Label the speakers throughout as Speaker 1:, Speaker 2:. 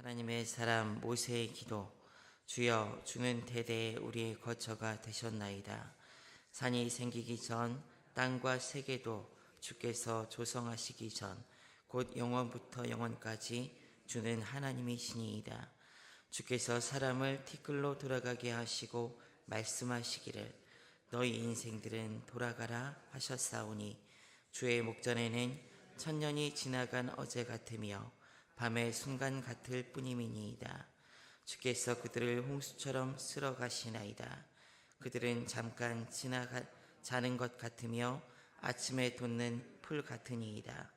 Speaker 1: 하나님의 사람 모세의 기도. 주여, 주는 대대에 우리의 거처가 되셨나이다. 산이 생기기 전 땅과 세계도 주께서 조성하시기 전 곧 영원부터 영원까지 주는 하나님이시니이다. 주께서 사람을 티끌로 돌아가게 하시고 말씀하시기를 너희 인생들은 돌아가라 하셨사오니 주의 목전에는 천년이 지나간 어제 같으며 밤의 순간 같을 뿐임이니이다. 주께서 그들을 홍수처럼 쓸어 가시나이다. 그들은 잠깐 자는 것 같으며 아침에 돋는 풀 같으니이다.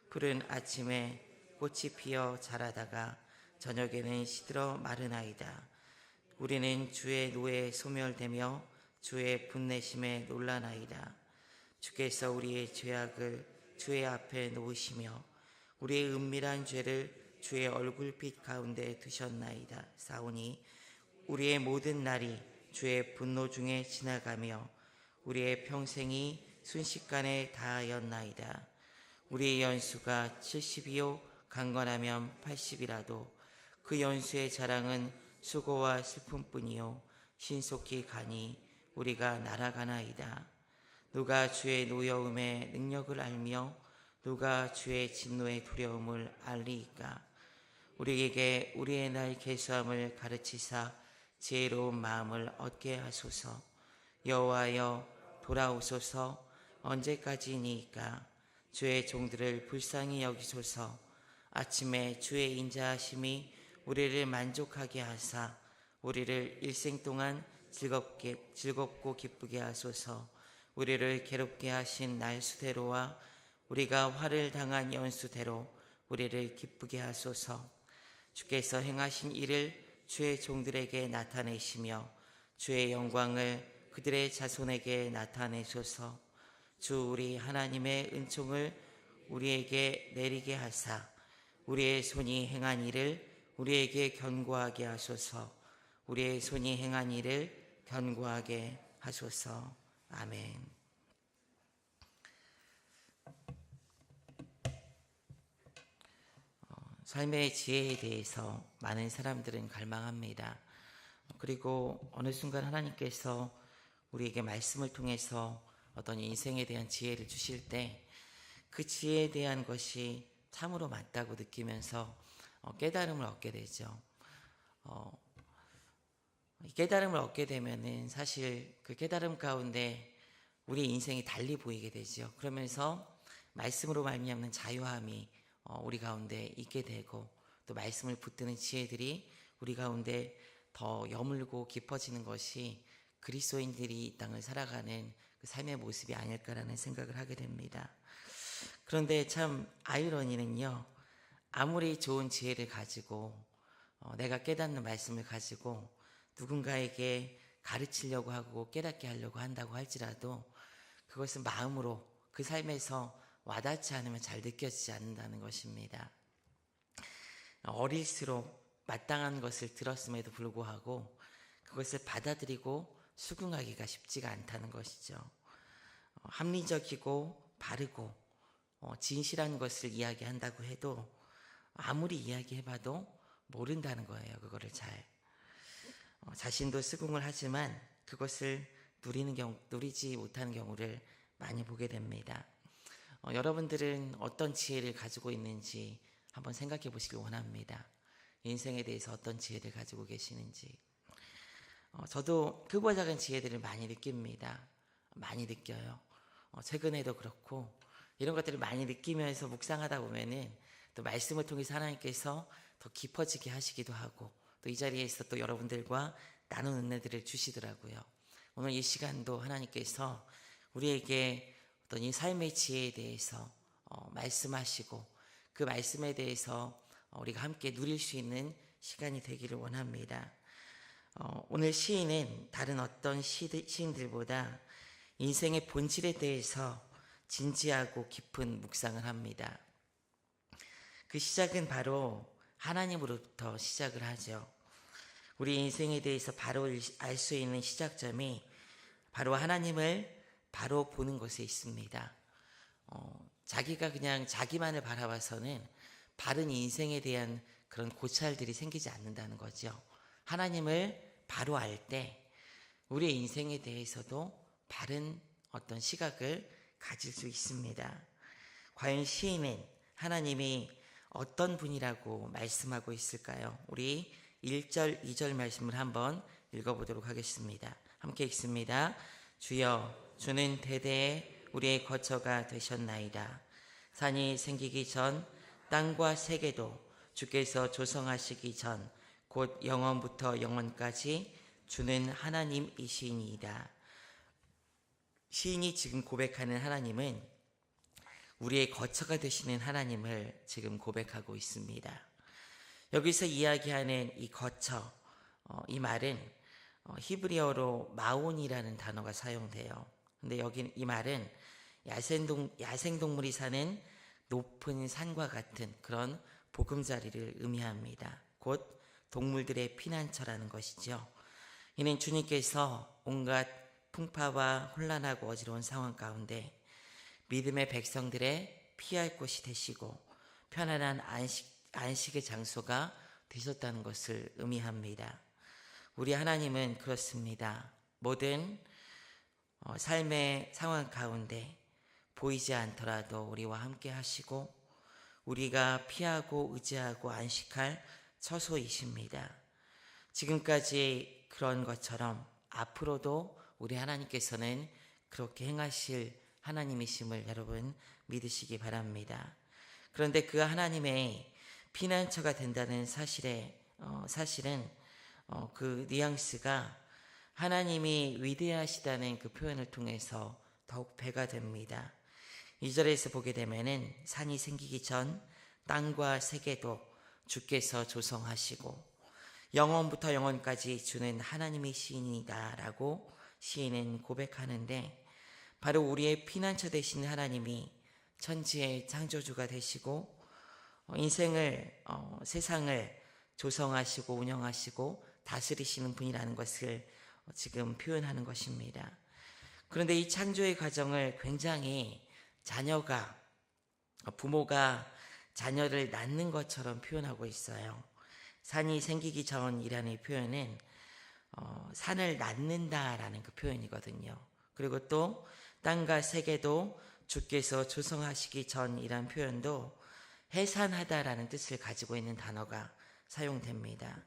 Speaker 1: 풀은 아침에 꽃이 피어 자라다가 저녁에는 시들어 마르나이다. 우리는 주의 노에 소멸되며 주의 분내심에 놀라나이다. 주께서 우리의 죄악을 주의 앞에 놓으시며 우리의 은밀한 죄를 주의 얼굴빛 가운데 두셨나이다. 사오니 우리의 모든 날이 주의 분노 중에 지나가며 우리의 평생이 순식간에 다하였나이다. 우리의 연수가 70이요 강건하면 80이라도 그 연수의 자랑은 수고와 슬픔뿐이요 신속히 가니 우리가 날아가나이다. 누가 주의 노여움의 능력을 알며 누가 주의 진노의 두려움을 알리이까? 우리에게 우리의 날 계수함을 가르치사 지혜로운 마음을 얻게 하소서. 여호와여, 돌아오소서. 언제까지니까? 주의 종들을 불쌍히 여기소서. 아침에 주의 인자하심이 우리를 만족하게 하사 우리를 일생 동안 즐겁고 기쁘게 하소서. 우리를 괴롭게 하신 날 수대로와 우리가 화를 당한 연수대로 우리를 기쁘게 하소서. 주께서 행하신 일을 주의 종들에게 나타내시며 주의 영광을 그들의 자손에게 나타내소서. 주 우리 하나님의 은총을 우리에게 내리게 하사 우리의 손이 행한 일을 우리에게 견고하게 하소서. 우리의 손이 행한 일을 견고하게 하소서. 아멘. 삶의 지혜에 대해서 많은 사람들은 갈망합니다. 그리고 어느 순간 하나님께서 우리에게 말씀을 통해서 어떤 인생에 대한 지혜를 주실 때 그 지혜에 대한 것이 참으로 맞다고 느끼면서 깨달음을 얻게 되죠. 깨달음을 얻게 되면은 사실 그 깨달음 가운데 우리 인생이 달리 보이게 되죠. 그러면서 말씀으로 말미암는 자유함이 우리 가운데 있게 되고 또 말씀을 붙드는 지혜들이 우리 가운데 더 여물고 깊어지는 것이 그리스도인들이 이 땅을 살아가는 그 삶의 모습이 아닐까라는 생각을 하게 됩니다. 그런데 참 아이러니는요, 아무리 좋은 지혜를 가지고 내가 깨닫는 말씀을 가지고 누군가에게 가르치려고 하고 깨닫게 하려고 한다고 할지라도 그것은 마음으로 그 삶에서 와닿지 않으면 잘 느껴지지 않는다는 것입니다. 어릴수록 마땅한 것을 들었음에도 불구하고 그것을 받아들이고 수긍하기가 쉽지가 않다는 것이죠. 합리적이고 바르고 진실한 것을 이야기한다고 해도 아무리 이야기해봐도 모른다는 거예요. 그거를 잘 자신도 수긍을 하지만 그것을 누리지 못하는 경우를 많이 보게 됩니다. 여러분들은 어떤 지혜를 가지고 있는지 한번 생각해 보시길 원합니다. 인생에 대해서 어떤 지혜를 가지고 계시는지. 저도 크고 작은 지혜들을 많이 느낍니다. 많이 느껴요. 최근에도 그렇고 이런 것들을 많이 느끼면서 묵상하다 보면은 또 말씀을 통해서 하나님께서 더 깊어지게 하시기도 하고 또 이 자리에서 또 여러분들과 나누는 은혜들을 주시더라고요. 오늘 이 시간도 하나님께서 우리에게 어떤 이 삶의 지혜에 대해서 말씀하시고 그 말씀에 대해서 우리가 함께 누릴 수 있는 시간이 되기를 원합니다. 오늘 시인은 다른 어떤 시인들보다 인생의 본질에 대해서 진지하고 깊은 묵상을 합니다. 그 시작은 바로 하나님으로부터 시작을 하죠. 우리 인생에 대해서 바로 알 수 있는 시작점이 바로 하나님을 바로 보는 것에 있습니다. 자기가 그냥 자기만을 바라봐서는 바른 인생에 대한 그런 고찰들이 생기지 않는다는 거죠. 하나님을 바로 알 때 우리의 인생에 대해서도 바른 어떤 시각을 가질 수 있습니다. 과연 시인은 하나님이 어떤 분이라고 말씀하고 있을까요? 우리 1절, 2절 말씀을 한번 읽어보도록 하겠습니다. 함께 읽습니다. 주여, 주는 대대에 우리의 거처가 되셨나이다. 산이 생기기 전 땅과 세계도 주께서 조성하시기 전 곧 영원부터 영원까지 주는 하나님이시니이다. 시인이 지금 고백하는 하나님은 우리의 거처가 되시는 하나님을 지금 고백하고 있습니다. 여기서 이야기하는 이 거처, 이 말은 히브리어로 마온이라는 단어가 사용돼요. 근데 여기 이 말은 야생동물이 사는 높은 산과 같은 그런 보금자리를 의미합니다. 곧 동물들의 피난처라는 것이죠. 이는 주님께서 온갖 풍파와 혼란하고 어지러운 상황 가운데 믿음의 백성들의 피할 곳이 되시고 편안한 안식의 장소가 되셨다는 것을 의미합니다. 우리 하나님은 그렇습니다. 모든 삶의 상황 가운데 보이지 않더라도 우리와 함께 하시고 우리가 피하고 의지하고 안식할 처소이십니다. 지금까지 그런 것처럼 앞으로도 우리 하나님께서는 그렇게 행하실 하나님이심을 여러분 믿으시기 바랍니다. 그런데 그 하나님의 피난처가 된다는 사실은 그 뉘앙스가 하나님이 위대하시다는 그 표현을 통해서 더욱 배가 됩니다. 2절에서 보게 되면은 산이 생기기 전 땅과 세계도 주께서 조성하시고 영원부터 영원까지 주는 하나님이시니이다 라고 시인은 고백하는데, 바로 우리의 피난처 되신 하나님이 천지의 창조주가 되시고 인생을 세상을 조성하시고 운영하시고 다스리시는 분이라는 것을 지금 표현하는 것입니다. 그런데 이 창조의 과정을 굉장히 부모가 자녀를 낳는 것처럼 표현하고 있어요. 산이 생기기 전이라는 표현은 산을 낳는다라는 그 표현이거든요. 그리고 또 땅과 세계도 주께서 조성하시기 전이란 표현도 해산하다라는 뜻을 가지고 있는 단어가 사용됩니다.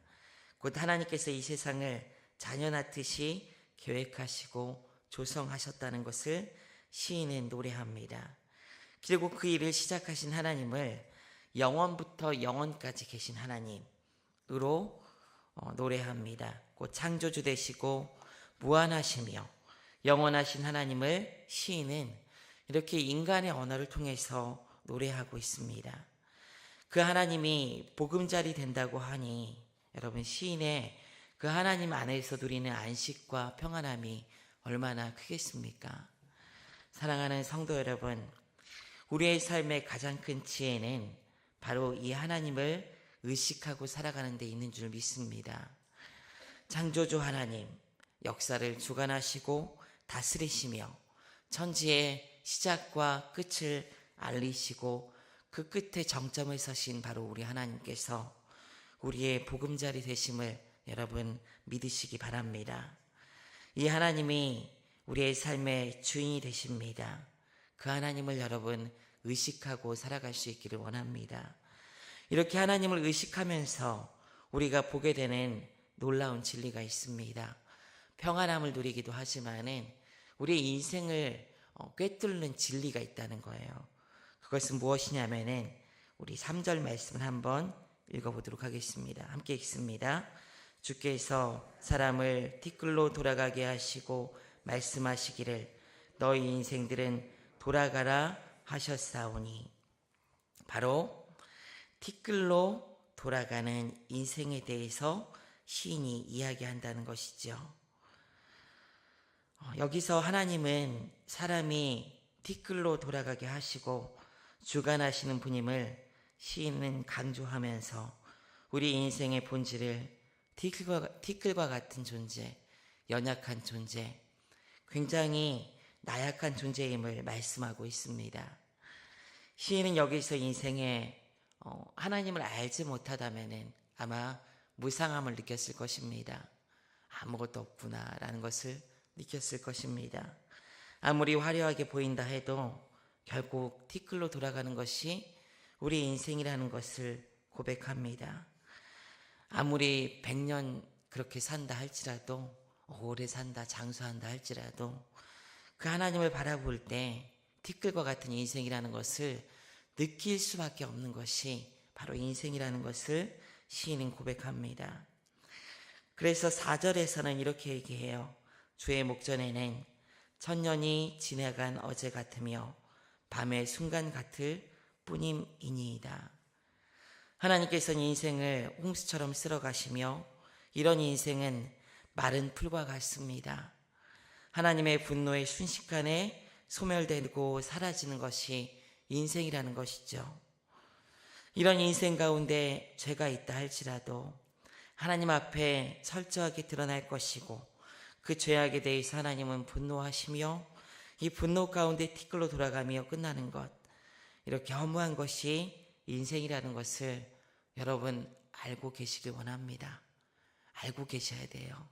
Speaker 1: 곧 하나님께서 이 세상을 자녀 낳듯이 계획하시고 조성하셨다는 것을 시인은 노래합니다. 그리고 그 일을 시작하신 하나님을 영원부터 영원까지 계신 하나님으로 노래합니다. 곧 창조주 되시고 무한하시며 영원하신 하나님을 시인은 이렇게 인간의 언어를 통해서 노래하고 있습니다. 그 하나님이 보금자리 된다고 하니 여러분, 시인의 그 하나님 안에서 누리는 안식과 평안함이 얼마나 크겠습니까? 사랑하는 성도 여러분, 우리의 삶의 가장 큰 지혜는 바로 이 하나님을 의식하고 살아가는 데 있는 줄 믿습니다. 창조주 하나님, 역사를 주관하시고 다스리시며 천지의 시작과 끝을 알리시고 그 끝에 정점을 서신 바로 우리 하나님께서 우리의 보금자리 되심을 여러분 믿으시기 바랍니다. 이 하나님이 우리의 삶의 주인이 되십니다. 그 하나님을 여러분 의식하고 살아갈 수 있기를 원합니다. 이렇게 하나님을 의식하면서 우리가 보게 되는 놀라운 진리가 있습니다. 평안함을 누리기도 하지만은 우리의 인생을 꿰뚫는 진리가 있다는 거예요. 그것은 무엇이냐면은 우리 3절 말씀을 한번 읽어보도록 하겠습니다. 함께 읽습니다. 주께서 사람을 티끌로 돌아가게 하시고 말씀하시기를 너희 인생들은 돌아가라 하셨사오니, 바로 티끌로 돌아가는 인생에 대해서 시인이 이야기한다는 것이죠. 여기서 하나님은 사람이 티끌로 돌아가게 하시고 주관하시는 분임을 시인은 강조하면서 우리 인생의 본질을 티끌과 같은 존재, 연약한 존재, 굉장히 나약한 존재임을 말씀하고 있습니다. 시인은 여기서 인생의 하나님을 알지 못하다면은 아마 무상함을 느꼈을 것입니다. 아무것도 없구나라는 것을 느꼈을 것입니다. 아무리 화려하게 보인다 해도 결국 티끌로 돌아가는 것이 우리 인생이라는 것을 고백합니다. 아무리 100년 그렇게 산다 할지라도, 오래 산다, 장수한다 할지라도 그 하나님을 바라볼 때 티끌과 같은 인생이라는 것을 느낄 수밖에 없는 것이 바로 인생이라는 것을 시인은 고백합니다. 그래서 4절에서는 이렇게 얘기해요. 주의 목전에는 천년이 지나간 어제 같으며 밤의 순간 같을 뿐임이니이다. 하나님께서는 인생을 홍수처럼 쓸어가시며 이런 인생은 마른 풀과 같습니다. 하나님의 분노에 순식간에 소멸되고 사라지는 것이 인생이라는 것이죠. 이런 인생 가운데 죄가 있다 할지라도 하나님 앞에 철저하게 드러날 것이고 그 죄악에 대해서 하나님은 분노하시며 이 분노 가운데 티끌로 돌아가며 끝나는 것, 이렇게 허무한 것이 인생이라는 것을 여러분 알고 계시길 원합니다. 알고 계셔야 돼요.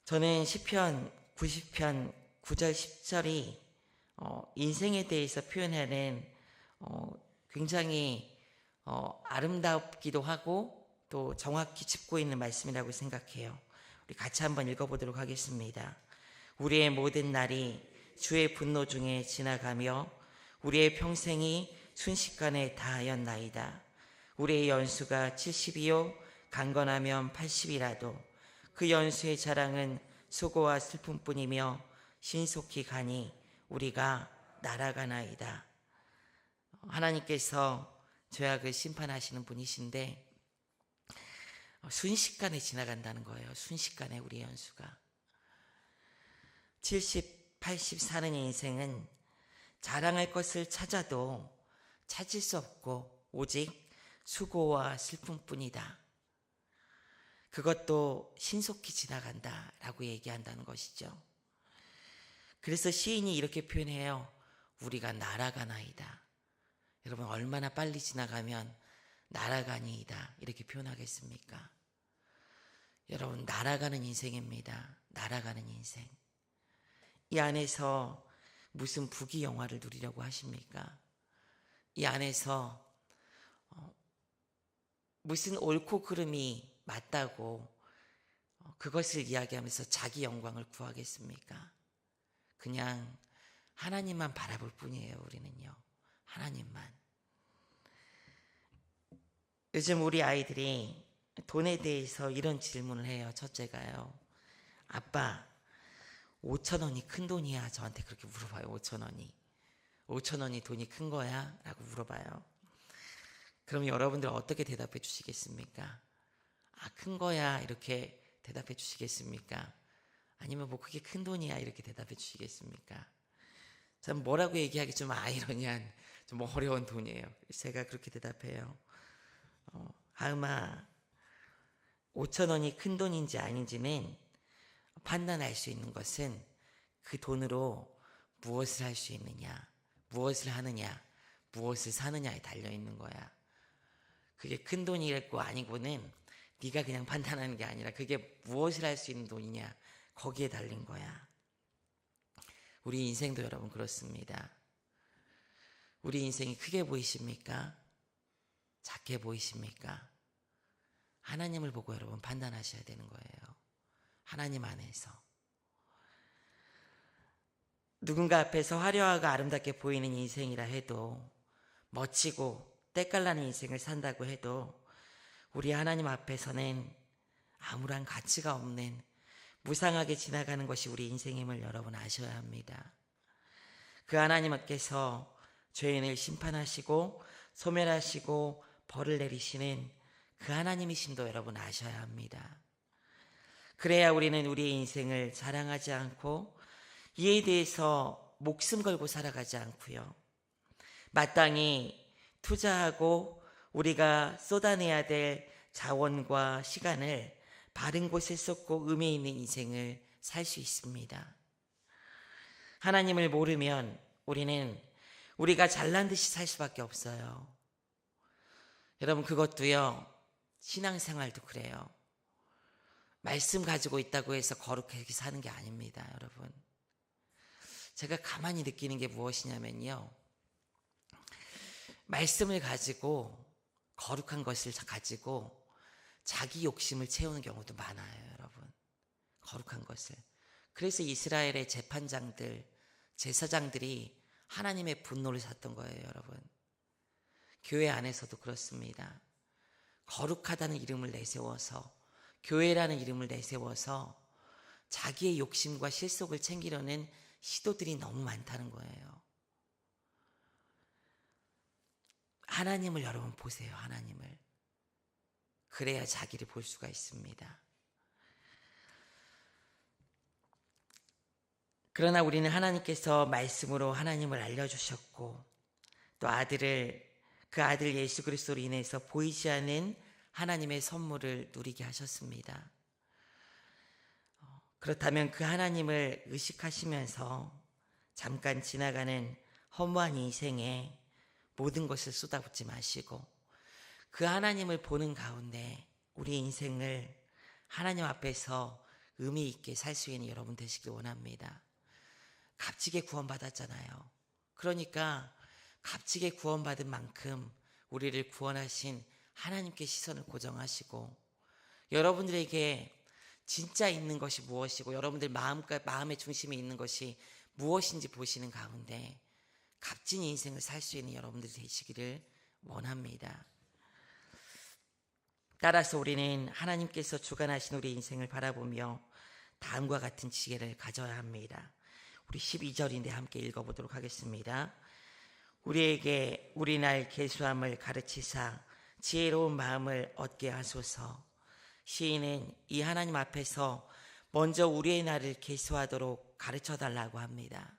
Speaker 1: 저는 시편 90편 9절 10절이 인생에 대해서 표현하는 굉장히 아름답기도 하고 또 정확히 짚고 있는 말씀이라고 생각해요. 우리 같이 한번 읽어보도록 하겠습니다. 우리의 모든 날이 주의 분노 중에 지나가며 우리의 평생이 순식간에 다하였나이다. 우리의 연수가 70이요 강건하면 80이라도 그 연수의 자랑은 수고와 슬픔뿐이며 신속히 가니 우리가 날아가나이다. 하나님께서 죄악을 심판하시는 분이신데 순식간에 지나간다는 거예요. 순식간에 우리 연수가 70, 80 사는 인생은 자랑할 것을 찾아도 찾을 수 없고 오직 수고와 슬픔뿐이다. 그것도 신속히 지나간다라고 얘기한다는 것이죠. 그래서 시인이 이렇게 표현해요. 우리가 날아가나이다. 여러분 얼마나 빨리 지나가면 날아가니이다 이렇게 표현하겠습니까? 여러분 날아가는 인생입니다. 날아가는 인생. 이 안에서 무슨 부귀 영화를 누리려고 하십니까? 이 안에서 무슨 옳고 그름이 맞다고 그것을 이야기하면서 자기 영광을 구하겠습니까? 그냥 하나님만 바라볼 뿐이에요. 우리는요. 하나님만. 요즘 우리 아이들이 돈에 대해서 이런 질문을 해요. 첫째가요. 아빠 5,000원이 큰 돈이야? 저한테 그렇게 물어봐요. 5,000원이 돈이 큰 거야? 라고 물어봐요. 그럼 여러분들 어떻게 대답해 주시겠습니까? 큰 거야 이렇게 대답해 주시겠습니까? 아니면 뭐 그게 큰 돈이야 이렇게 대답해 주시겠습니까? 참 뭐라고 얘기하기 좀 아이러니한 좀 어려운 돈이에요. 제가 그렇게 대답해요. 아마 5,000원이 큰 돈인지 아닌지는 판단할 수 있는 것은 그 돈으로 무엇을 할 수 있느냐, 무엇을 하느냐, 무엇을 사느냐에 달려있는 거야. 그게 큰 돈이랬고 아니고는 네가 그냥 판단하는 게 아니라 그게 무엇을 할 수 있는 돈이냐, 거기에 달린 거야. 우리 인생도 여러분 그렇습니다. 우리 인생이 크게 보이십니까? 작게 보이십니까? 하나님을 보고 여러분 판단하셔야 되는 거예요. 하나님 안에서. 누군가 앞에서 화려하고 아름답게 보이는 인생이라 해도, 멋지고 때깔나는 인생을 산다고 해도 우리 하나님 앞에서는 아무런 가치가 없는 무상하게 지나가는 것이 우리 인생임을 여러분 아셔야 합니다. 그 하나님께서 죄인을 심판하시고 소멸하시고 벌을 내리시는 그 하나님이심도 여러분 아셔야 합니다. 그래야 우리는 우리의 인생을 자랑하지 않고 이에 대해서 목숨 걸고 살아가지 않고요. 마땅히 투자하고 우리가 쏟아내야 될 자원과 시간을 바른 곳에 쏟고 의미 있는 인생을 살 수 있습니다. 하나님을 모르면 우리는 우리가 잘난 듯이 살 수밖에 없어요. 여러분, 그것도요, 신앙생활도 그래요. 말씀 가지고 있다고 해서 거룩하게 사는 게 아닙니다, 여러분. 제가 가만히 느끼는 게 무엇이냐면요, 말씀을 가지고, 거룩한 것을 가지고 자기 욕심을 채우는 경우도 많아요, 여러분. 거룩한 것을. 그래서 이스라엘의 재판장들, 제사장들이 하나님의 분노를 샀던 거예요, 여러분. 교회 안에서도 그렇습니다. 거룩하다는 이름을 내세워서, 교회라는 이름을 내세워서 자기의 욕심과 실속을 챙기려는 시도들이 너무 많다는 거예요. 하나님을 여러분 보세요, 하나님을. 그래야 자기를 볼 수가 있습니다. 그러나 우리는 하나님께서 말씀으로 하나님을 알려주셨고, 또 그 아들 예수 그리스도로 인해서 보이지 않는 하나님의 선물을 누리게 하셨습니다. 그렇다면 그 하나님을 의식하시면서 잠깐 지나가는 허무한 인생에 모든 것을 쏟아붓지 마시고, 그 하나님을 보는 가운데 우리 인생을 하나님 앞에서 의미 있게 살 수 있는 여러분 되시길 원합니다. 값지게 구원받았잖아요. 그러니까 값지게 구원받은 만큼 우리를 구원하신 하나님께 시선을 고정하시고, 여러분들에게 진짜 있는 것이 무엇이고 여러분들 마음의 중심에 있는 것이 무엇인지 보시는 가운데 값진 인생을 살 수 있는 여러분들이 되시기를 원합니다. 따라서 우리는 하나님께서 주관하신 우리 인생을 바라보며 다음과 같은 지혜를 가져야 합니다. 우리 12절인데 함께 읽어보도록 하겠습니다. 우리에게 우리 날 계수함을 가르치사 지혜로운 마음을 얻게 하소서. 시인은 이 하나님 앞에서 먼저 우리의 날을 계수하도록 가르쳐달라고 합니다.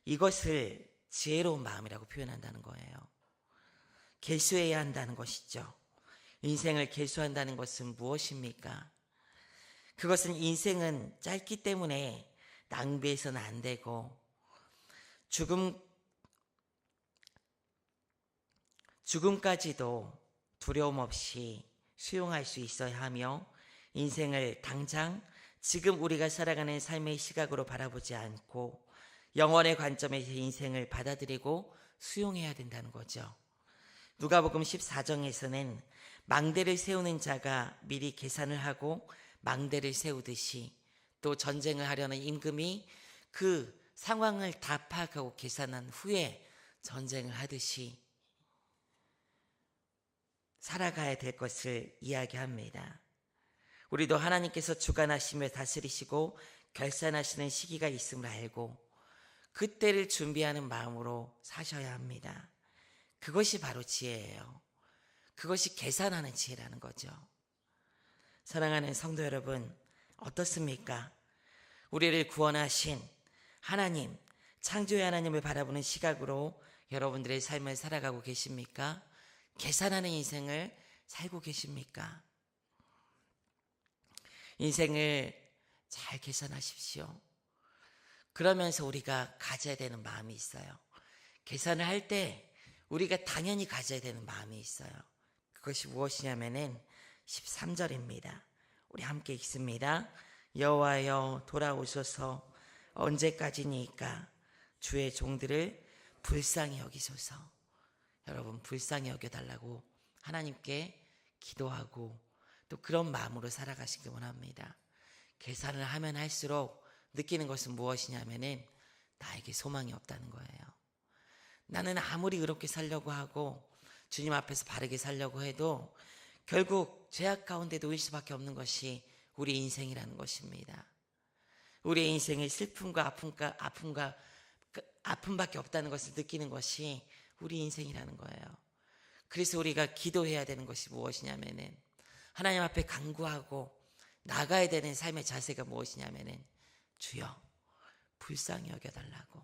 Speaker 1: 이것을 지혜로운 마음이라고 표현한다는 거예요. 계수해야 한다는 것이죠. 인생을 계수한다는 것은 무엇입니까? 그것은 인생은 짧기 때문에 낭비해서는 안 되고 죽음까지도 두려움 없이 수용할 수 있어야 하며, 인생을 당장 지금 우리가 살아가는 삶의 시각으로 바라보지 않고 영원의 관점에서 인생을 받아들이고 수용해야 된다는 거죠. 누가복음 14장에서는 망대를 세우는 자가 미리 계산을 하고 망대를 세우듯이, 또 전쟁을 하려는 임금이 그 상황을 다 파악하고 계산한 후에 전쟁을 하듯이 살아가야 될 것을 이야기합니다. 우리도 하나님께서 주관하시며 다스리시고 결산하시는 시기가 있음을 알고 그때를 준비하는 마음으로 사셔야 합니다. 그것이 바로 지혜예요. 그것이 계산하는 지혜라는 거죠. 사랑하는 성도 여러분, 어떻습니까? 우리를 구원하신 하나님, 창조의 하나님을 바라보는 시각으로 여러분들의 삶을 살아가고 계십니까? 계산하는 인생을 살고 계십니까? 인생을 잘 계산하십시오. 그러면서 우리가 가져야 되는 마음이 있어요. 계산을 할 때 우리가 당연히 가져야 되는 마음이 있어요. 그것이 무엇이냐면은 13절입니다. 우리 함께 읽습니다. 여호와여 돌아오소서. 언제까지니까 주의 종들을 불쌍히 여기소서. 여러분, 불쌍히 여겨달라고 하나님께 기도하고 또 그런 마음으로 살아가시길 원합니다. 계산을 하면 할수록 느끼는 것은 무엇이냐면은 나에게 소망이 없다는 거예요. 나는 아무리 의롭게 살려고 하고 주님 앞에서 바르게 살려고 해도 결국 죄악 가운데 놓일 수밖에 없는 것이 우리 인생이라는 것입니다. 우리의 인생에 슬픔과 아픔밖에 없다는 것을 느끼는 것이 우리 인생이라는 거예요. 그래서 우리가 기도해야 되는 것이 무엇이냐면은 하나님 앞에 간구하고 나가야 되는 삶의 자세가 무엇이냐면은 주여 불쌍히 여겨달라고,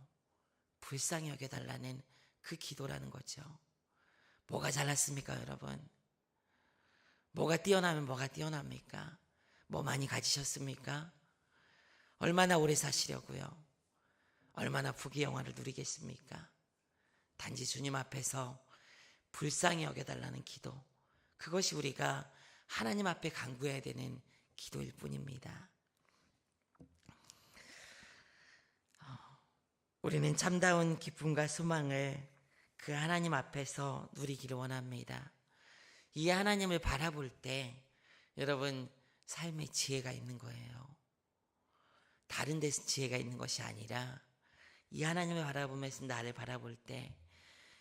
Speaker 1: 불쌍히 여겨달라는 그 기도라는 거죠. 뭐가 잘났습니까, 여러분? 뭐가 뛰어나면 뭐가 뛰어납니까? 뭐 많이 가지셨습니까? 얼마나 오래 사시려고요? 얼마나 부귀영화를 누리겠습니까? 단지 주님 앞에서 불쌍히 여겨달라는 기도, 그것이 우리가 하나님 앞에 간구해야 되는 기도일 뿐입니다. 우리는 참다운 기쁨과 소망을 그 하나님 앞에서 누리기를 원합니다. 이 하나님을 바라볼 때 여러분 삶에 지혜가 있는 거예요. 다른 데서 지혜가 있는 것이 아니라 이 하나님을 바라보면서 나를 바라볼 때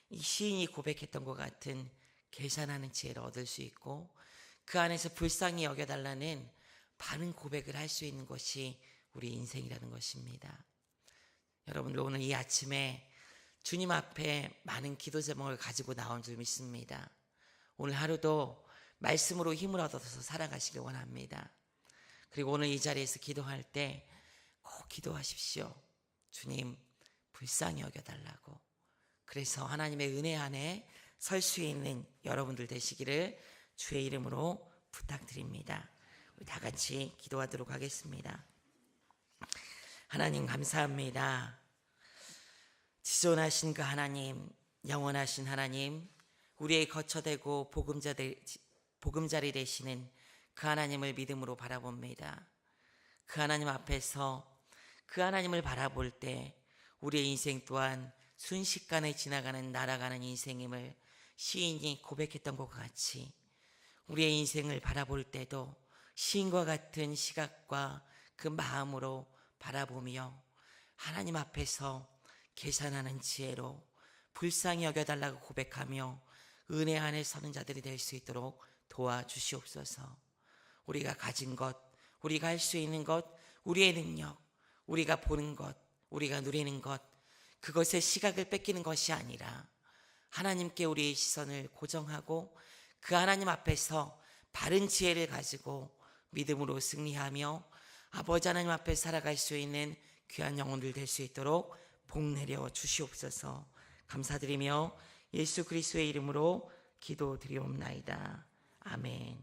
Speaker 1: 이 시인이 고백했던 것 같은 계산하는 지혜를 얻을 수 있고 그 안에서 불쌍히 여겨달라는 바른 고백을 할 수 있는 것이 우리 인생이라는 것입니다. 여러분들 오늘 이 아침에 주님 앞에 많은 기도 제목을 가지고 나온 줄 믿습니다. 오늘 하루도 말씀으로 힘을 얻어서 살아가시길 원합니다. 그리고 오늘 이 자리에서 기도할 때 꼭 기도하십시오. 주님 불쌍히 여겨달라고. 그래서 하나님의 은혜 안에 설 수 있는 여러분들 되시기를 주의 이름으로 부탁드립니다. 우리 다 같이 기도하도록 하겠습니다. 하나님 감사합니다. 지존하신 그 하나님, 영원하신 하나님, 우리의 거처되고 보금자리 되시는 그 하나님을 믿음으로 바라봅니다. 그 하나님 앞에서 그 하나님을 바라볼 때 우리의 인생 또한 순식간에 지나가는 날아가는 인생임을 시인이 고백했던 것 같이 우리의 인생을 바라볼 때도 시인과 같은 시각과 그 마음으로 바라보며 하나님 앞에서 계산하는 지혜로 불쌍히 여겨달라고 고백하며 은혜 안에 서는 자들이 될 수 있도록 도와주시옵소서. 우리가 가진 것, 우리가 할 수 있는 것, 우리의 능력, 우리가 보는 것, 우리가 누리는 것, 그것의 시각을 뺏기는 것이 아니라 하나님께 우리의 시선을 고정하고 그 하나님 앞에서 바른 지혜를 가지고 믿음으로 승리하며 아버지 하나님 앞에 살아갈 수 있는 귀한 영혼들 될 수 있도록 복 내려 주시옵소서. 감사드리며 예수 그리스도의 이름으로 기도드리옵나이다. 아멘.